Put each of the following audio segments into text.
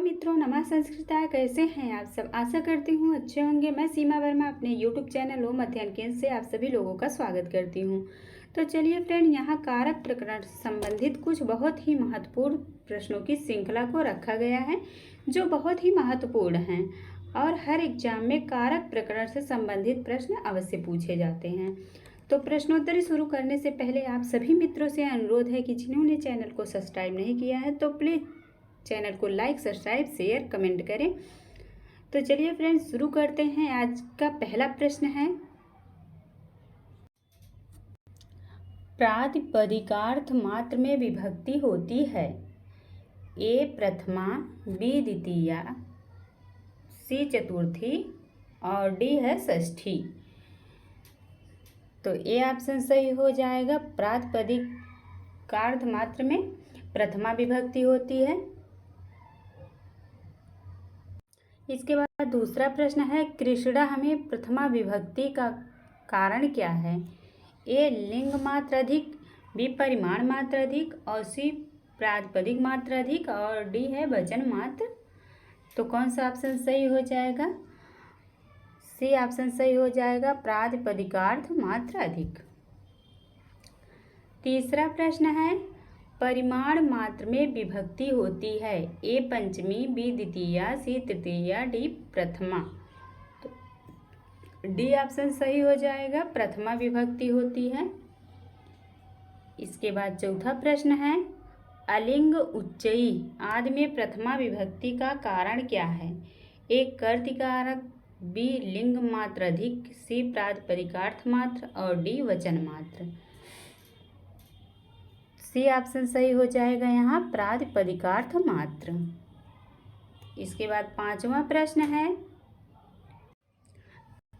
मित्रों, नमः संस्कृताय। कैसे हैं आप सब? आशा करती हूँ अच्छे होंगे। मैं सीमा वर्मा अपने यूट्यूब चैनल ओम अध्ययन केंद्र से आप सभी लोगों का स्वागत करती हूँ। तो चलिए फ्रेंड, यहाँ कारक प्रकरण से संबंधित कुछ बहुत ही महत्वपूर्ण प्रश्नों की श्रृंखला को रखा गया है जो बहुत ही महत्वपूर्ण हैं और हर एग्जाम में कारक प्रकरण से संबंधित प्रश्न अवश्य पूछे जाते हैं। तो प्रश्नोत्तरी शुरू करने से पहले आप सभी मित्रों से अनुरोध है कि जिन्होंने चैनल को सब्सक्राइब नहीं किया है तो प्लीज़ चैनल को लाइक, सब्सक्राइब, शेयर, कमेंट करें। तो चलिए फ्रेंड्स, शुरू करते हैं। आज का पहला प्रश्न है, प्रातिपदिकार्थ मात्र में विभक्ति होती है? ए प्रथमा, बी द्वितीया, सी चतुर्थी और डी है षष्ठी। तो ए ऑप्शन सही हो जाएगा। प्रातिपदिकार्थ मात्र में प्रथमा विभक्ति होती है। इसके बाद दूसरा प्रश्न है, कृष्णा में प्रथमा विभक्ति का कारण क्या है? ए लिंग मात्र अधिक, बी परिमाण मात्र अधिक और सी प्रातिपदिक मात्र अधिक और डी है वचन मात्र। तो कौन सा ऑप्शन सही हो जाएगा? सी ऑप्शन सही हो जाएगा, प्रातिपदिकार्थ मात्र अधिक। तीसरा प्रश्न है, परिमाण मात्र में विभक्ति होती है? ए पंचमी, बी द्वितीया, सी तृतीया, डी प्रथमा। तो डी ऑप्शन सही हो जाएगा, प्रथमा विभक्ति होती है। इसके बाद चौथा प्रश्न है, अलिंग उच्चई आदि में प्रथमा विभक्ति का कारण क्या है? ए कर्तिकारक, बी लिंग मात्र अधिक, सी प्रातिपदिकार्थ मात्र और डी वचन मात्र। सी ऑप्शन सही हो जाएगा यहाँ, प्रातिपदिकार्थ मात्र। इसके बाद पांचवा प्रश्न है,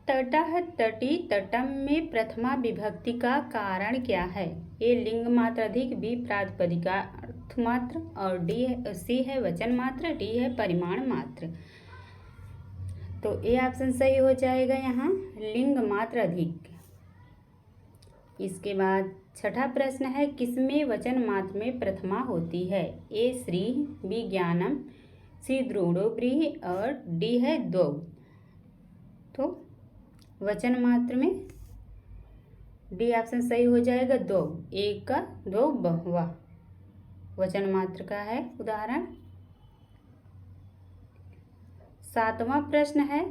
तटः तटी तटम में प्रथमा विभक्ति का कारण क्या है? ए लिंग मात्र अधिक, बी प्रातिपदिकार्थ मात्र और डी सी है वचन मात्र, डी है परिमाण मात्र। तो ए ऑप्शन सही हो जाएगा यहाँ, लिंग मात्र अधिक। इसके बाद छठा प्रश्न है, किसमें वचन मात्र में प्रथमा होती है? ए श्री, बी ज्ञानम, सी द्रोणो ब्रीहि और डी है द्वौ। तो वचन मात्र में डी ऑप्शन सही हो जाएगा, द्वौ। एक का दो बहुवा वचन मात्र का है उदाहरण। सातवां प्रश्न है,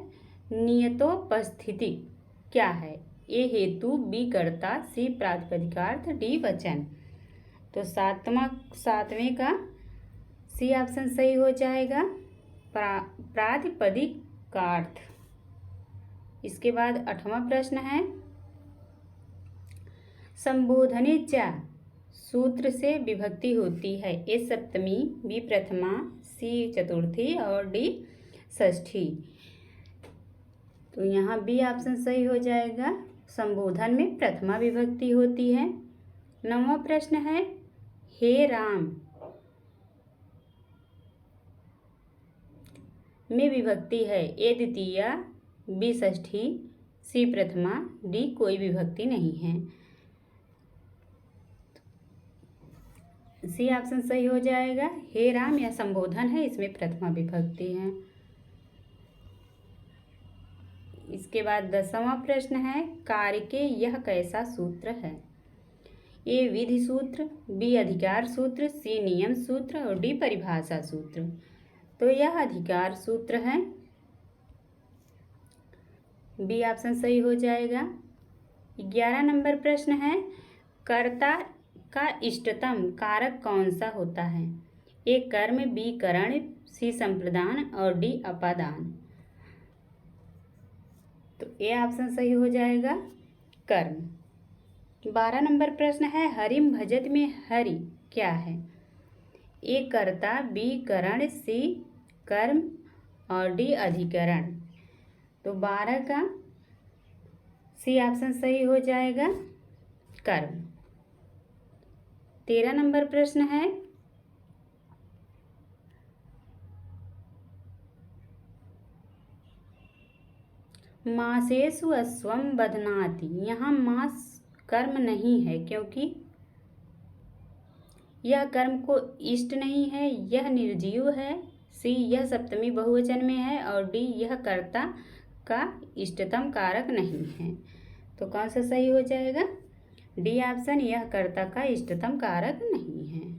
नियतोपस्थिति क्या है? ए हेतु, बी कर्ता, सी प्रातिपदिकार्थ, डी वचन। तो सातवें का सी ऑप्शन सही हो जाएगा, प्रातिपदिकार्थ। इसके बाद आठवां प्रश्न है, संबोधने च सूत्र से विभक्ति होती है? ए सप्तमी, बी प्रथमा, सी चतुर्थी और डी षष्ठी। तो यहाँ बी ऑप्शन सही हो जाएगा, संबोधन में प्रथमा विभक्ति होती है। नौवां प्रश्न है, हे राम में विभक्ति है? ए द्वितीया, बी षष्ठी, सी प्रथमा, डी कोई विभक्ति नहीं है। सी ऑप्शन सही हो जाएगा, हे राम या संबोधन है, इसमें प्रथमा विभक्ति है। इसके बाद 10वां प्रश्न है, कार्य के यह कैसा सूत्र है? ए विधि सूत्र, बी अधिकार सूत्र, सी नियम सूत्र और डी परिभाषा सूत्र। तो यह अधिकार सूत्र है, बी ऑप्शन सही हो जाएगा। 11 नंबर प्रश्न है, कर्ता का इष्टतम कारक कौन सा होता है? ए कर्म, बी करण, सी संप्रदान और डी अपादान। तो ए ऑप्शन सही हो जाएगा, कर्म। 12 नंबर प्रश्न है, हरिम भजत में हरि क्या है? ए कर्ता, बी करण, सी कर्म और डी अधिकरण। तो 12 का सी ऑप्शन सही हो जाएगा, कर्म। 13 नंबर प्रश्न है, मासेषु अश्वम बध्नाति। यहाँ मास कर्म नहीं है क्योंकि यह कर्म को इष्ट नहीं है, यह निर्जीव है, सी यह सप्तमी बहुवचन में है और डी यह कर्ता का इष्टतम कारक नहीं है। तो कौन सा सही हो जाएगा? डी ऑप्शन, यह कर्ता का इष्टतम कारक नहीं है।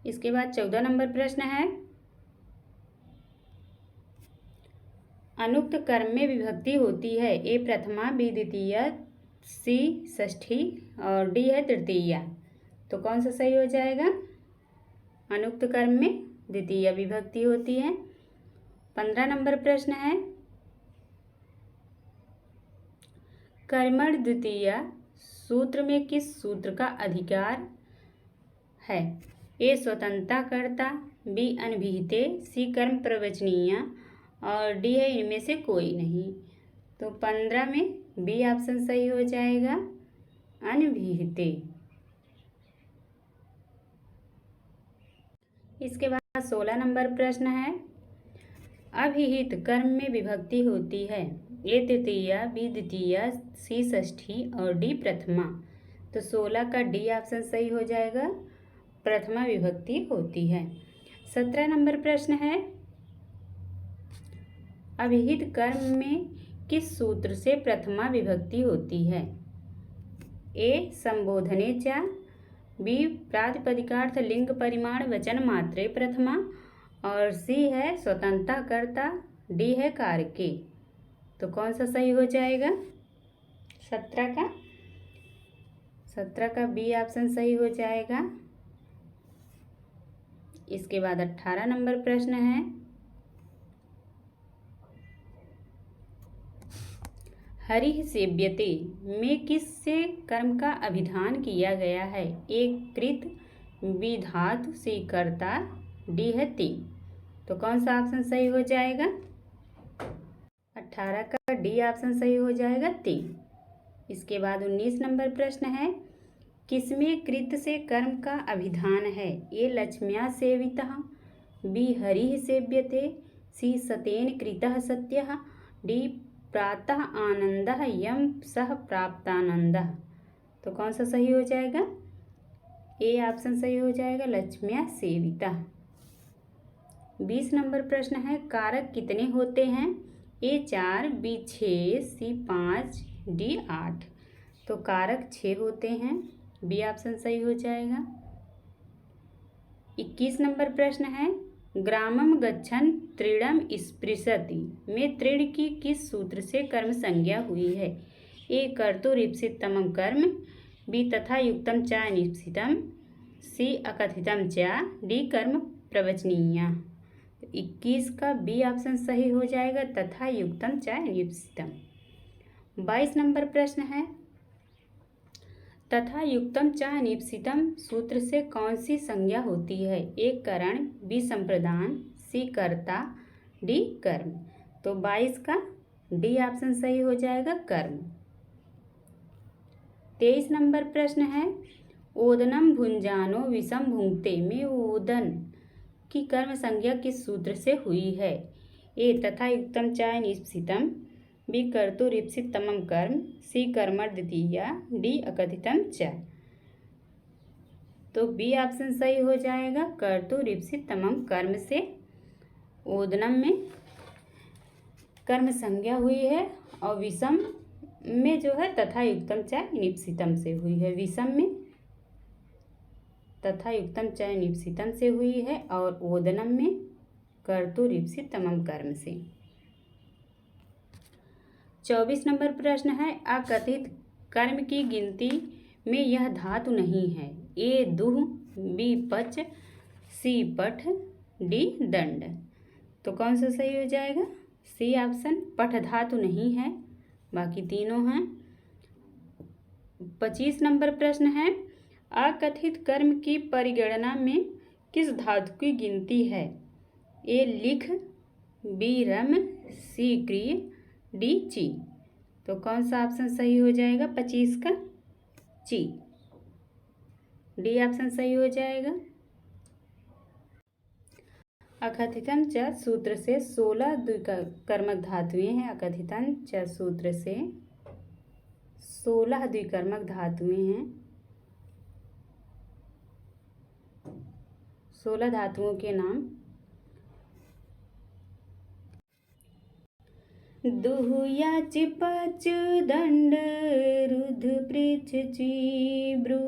इसके बाद 14 नंबर प्रश्न है, अनुक्त कर्म में विभक्ति होती है। ए प्रथमा, बी द्वितीया, सी षष्ठी और डी है तृतीया। तो कौन सा सही हो जाएगा? अनुक्त कर्म में द्वितीय विभक्ति होती है। 15 नंबर प्रश्न है, कर्मण द्वितीया सूत्र में किस सूत्र का अधिकार है? ए स्वतंत्रता कर्ता, बी अनभिहिते, सी कर्म प्रवचनीय और डी है इनमें से कोई नहीं। तो 15 में बी ऑप्शन सही हो जाएगा, अनभिहिते। इसके बाद 16 नंबर प्रश्न है, अभिहित कर्म में विभक्ति होती है। ए तृतीया, बी द्वितीया, सी षष्ठी और डी प्रथमा। तो 16 का डी ऑप्शन सही हो जाएगा, प्रथमा विभक्ति होती है। 17 नंबर प्रश्न है, अभिहित कर्म में किस सूत्र से प्रथमा विभक्ति होती है? ए संबोधने च, बी प्रातिपदिकार्थ लिंग परिमाण वचन मात्रे प्रथमा और सी है स्वतंत्रता कर्ता, डी है कारके। तो कौन सा सही हो जाएगा? 17 का बी ऑप्शन सही हो जाएगा। इसके बाद 18 नंबर प्रश्न है, हरिः सेव्यते में किससे कर्म का अभिधान किया गया है? ए कृत, बी धातु, सी कर्ता, डी है ति। तो कौन सा ऑप्शन सही हो जाएगा? 18 का डी ऑप्शन सही हो जाएगा, ति। इसके बाद 19 नंबर प्रश्न है, किसमें कृत से कर्म का अभिधान है? ए लक्ष्म्या सेवितः, बी हरिः सेव्यते, सी सतेन कृतः सत्यः, डी प्रातः आनंदः यम सह प्राप्तानंदः। तो कौन सा सही हो जाएगा? ए ऑप्शन सही हो जाएगा, लक्ष्म्या सेविता। 20 नंबर प्रश्न है, कारक कितने होते हैं? ए 4, बी 6, सी 5, डी 8। तो कारक 6 होते हैं, बी ऑप्शन सही हो जाएगा। 21 नंबर प्रश्न है, ग्रामम गच्छन त्रीणम स्पृशति में तृण की किस सूत्र से कर्म संज्ञा हुई है? ए कर्तुरीप्सित तमम कर्म, बी तथा युक्तम च निप्सितम, सी अकथितम च, डी कर्म प्रवचनीय। 21 का बी ऑप्शन सही हो जाएगा, तथा युक्तम च निप्सितम। 22 नंबर प्रश्न है, तथा युक्तम च निप्सितम सूत्र से कौन सी संज्ञा होती है? ए करण, बी संप्रदान, सी कर्ता, डी कर्म। तो 22 का डी ऑप्शन सही हो जाएगा, कर्म। 23 नंबर प्रश्न है, ओदनम भुंजानो विषम भुंगते में ओदन की कर्म संज्ञा किस सूत्र से हुई है? ए तथा युक्तम च निप्सितम, बी कर्तुरीप्सित तमम कर्म, सी कर्मण द्वितीया, डी अकथितम च। तो बी ऑप्शन सही हो जाएगा, कर्तुरीप्सित तमम कर्म से ओदनम में कर्म संज्ञा हुई है और विषम में जो है तथा युक्तम च निप्सितम से हुई है। विषम में तथा युक्तम च निप्सितम से हुई है और ओदनम में कर्तुरीप्सित तमम कर्म से। 24 नंबर प्रश्न है, अकथित कर्म की गिनती में यह धातु नहीं है। ए दुह, बी पच, सी पठ, डी दंड। तो कौन सा सही हो जाएगा? सी ऑप्शन, पठ धातु नहीं है, बाकी तीनों हैं। 25 नंबर प्रश्न है, अकथित कर्म की परिगणना में किस धातु की गिनती है? ए लिख, बी रम, सी क्रिय, डी ची। तो कौन सा ऑप्शन सही हो जाएगा? 25 का ची, डी ऑप्शन सही हो जाएगा। अकथितम च सूत्र से 16 द्विकर्मक धातुएं हैं। अकथितम च सूत्र से 16 द्विकर्मक धातुएं हैं। 16 धातुओं के नाम: दुहु याच पच दंड रुध पृछ चीब्रू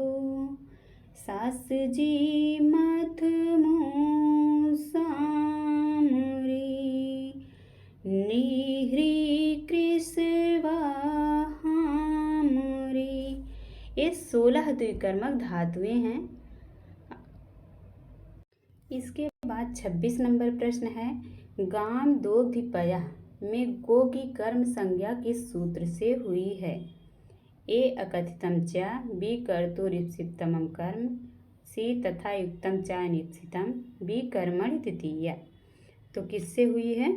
सास जी मथ मुँह सामरी निहरी कृष्वा हामरी। ये 16 द्विकर्मक धातुएं हैं। इसके बाद 26 नंबर प्रश्न है, गाम दोग्धिपयः में गो की कर्म संज्ञा किस सूत्र से हुई है? ए अकथितम च, बी कर्तुरीप्सितमं कर्म, सी तथा युक्तम च अनिप्सितम, बी कर्मणि तृतीया। तो किससे हुई है?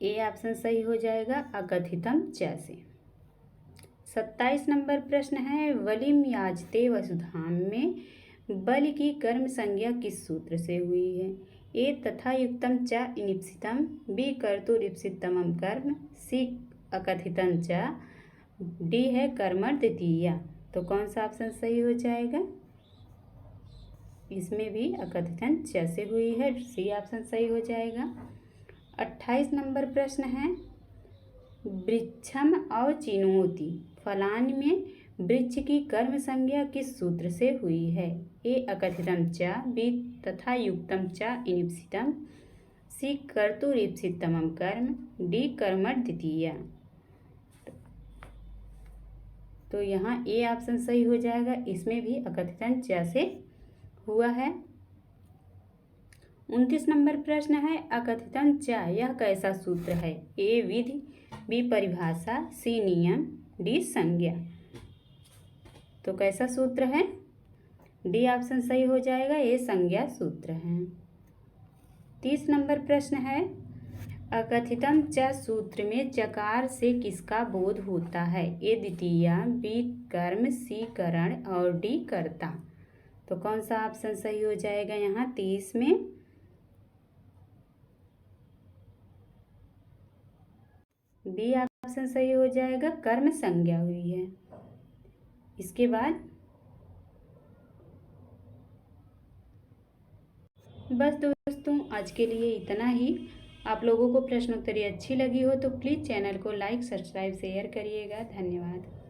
ए ऑप्शन सही हो जाएगा अकथितम च से। 27 नंबर प्रश्न है, वलिम याजते वसुधाम में बल की कर्म संज्ञा किस सूत्र से हुई है? ए तथा युक्तम च अनिप्सितम, बी कर्तुरीप्सितमं कर्म, सी अकथितम च, डी है कर्मण द्वितीया। तो कौन सा ऑप्शन सही हो जाएगा? इसमें भी अकथितम च से हुई है, सी ऑप्शन सही हो जाएगा। 28 नंबर प्रश्न है, वृक्षम अवचिनोति फलानि में वृक्ष की कर्म संज्ञा किस सूत्र से हुई है? ए अकथितम च, बी तथा युक्तम च अनिप्सितम, सी कर्तुरीप्सितमं कर्म, डी कर्मण द्वितीया। तो यहाँ ए ऑप्शन सही हो जाएगा, इसमें भी अकथितम च से हुआ है। 29 नंबर प्रश्न है, अकथितम च यह कैसा सूत्र है? ए विधि, बी परिभाषा, सी नियम, डी संज्ञा। तो कैसा सूत्र है? डी ऑप्शन सही हो जाएगा, ये संज्ञा सूत्र है। 30 नंबर प्रश्न है, अकथितम च सूत्र में चकार से किसका बोध होता है? ए द्वितीया, बी कर्म, सी करण और डी कर्ता। तो कौन सा ऑप्शन सही हो जाएगा यहाँ 30 में? बी ऑप्शन सही हो जाएगा, कर्म संज्ञा हुई है। इसके बाद बस दोस्तों आज के लिए इतना ही। आप लोगों को प्रश्नोत्तरी अच्छी लगी हो तो प्लीज़ चैनल को लाइक, सब्सक्राइब, शेयर करिएगा। धन्यवाद।